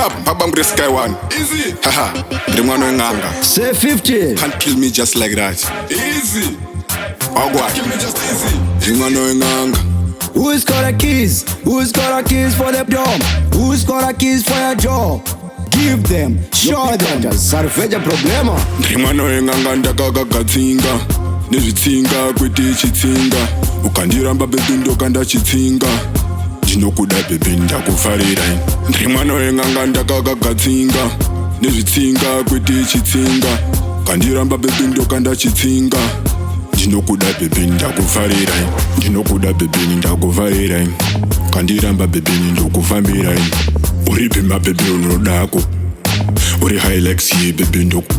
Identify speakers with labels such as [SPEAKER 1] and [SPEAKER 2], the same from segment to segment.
[SPEAKER 1] up, Mabang Sky One. Easy. Haha. Mwana Wen'anga.
[SPEAKER 2] Say 50.
[SPEAKER 1] Can't kill me just like that. Easy. Ogwa. Kill me just easy. Mwana Wen'anga.
[SPEAKER 2] Who's got a keys? Who's got a keys for the dome? Who's got a keys for your job? Give them, show them. Sarveja problema.
[SPEAKER 1] Mwana Wen'anga ndakakatsinga. Nezvitsinga kwete chitsinga. Ukandiramba baby ndokanda chitsinga. Ndinokuda baby ndakufarira. Mwana Wen'anga ndakakatsinga. Nezvitsinga kwete chitsinga. Ukandiramba baby ndokanda chitsinga. Ndinokuda baby ndakufarira. Ndinokuda baby ndakufarira. Ukandiramba baby ndokufambira. Uripima baby unodako. Uri Hilux ye baby ndoku.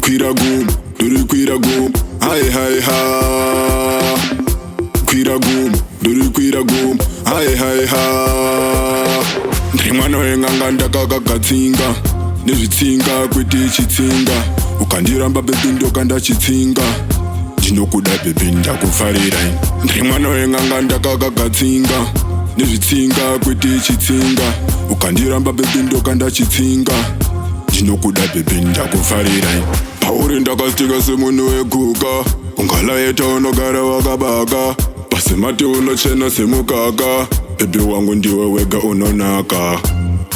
[SPEAKER 1] Kwira gum, duri kwira gum. Hai hai ha. Kwira gum, duri kwira gum. Hai hai ha. Mwana Wen'anga ndakakatsinga. Nezvitsinga kwete chitsinga. Ukandiramba baby ndokanda chitsinga. Ndinokuda baby ndakufarira. Mwana Wen'anga ndakakatsinga. Nezvitsinga kwete chitsinga. Ukandiramba baby ndokanda chitsinga. Ndinokuda baby ndakufarira. Pauri ndakastika semunhu weguka. Ungalayeta unogara wakabaka. Pasemati unochena semukaka. Baby wangu ndiwe wega unonaka.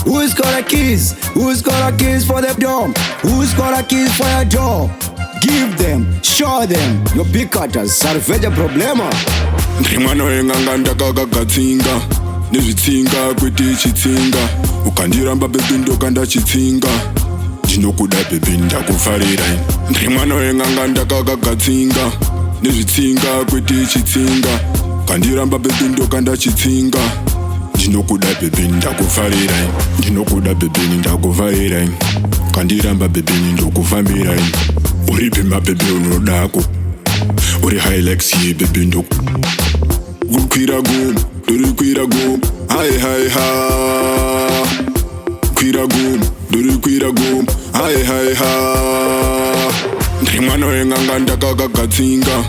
[SPEAKER 2] Who's got a keys? Who's got a keys for the dome? Who's got a keys for your job? Give them, show them. Your Beey Cactus, sarveja problema.
[SPEAKER 1] Mwana Wen'anga ndakakatsinga. Nezvitsinga kwete chitsinga. Ukandiramba baby ndokanda chitsinga. Ndinokuda baby ndakufarira. Mwana Wen'anga ndakakatsinga. Nezvitsinga kwete chitsinga. Ukandiramba baby ndokanda chitsinga. Ndinokuda baby ndakufarira. Ndinokuda baby ndakufarira. Ukandiramba baby ndokufambira. Uripima baby unodako. Uri Hilux ye baby ndoku. Kwira gum, duri kwira gum. Hai hai ha. Kwira gum, duri kwira gum. Hai hai ha. Mwana Wen'anga ndakakatsinga.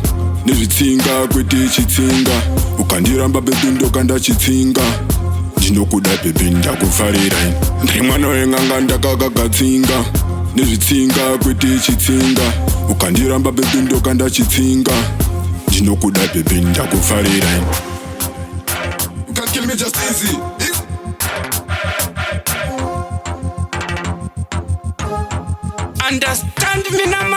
[SPEAKER 1] Nezvitsinga kwete chitsinga. Ukandiramba baby ndokanda chitsinga. Ndinokuda baby ndakufarira. Mwana Wen'anga ndakakatsinga. Nezvitsinga kwete chitsinga. Ukandiramba baby ndokanda chitsinga. Ndinokuda baby ndakufarira. You can't kill me just easy.
[SPEAKER 3] Understand me now.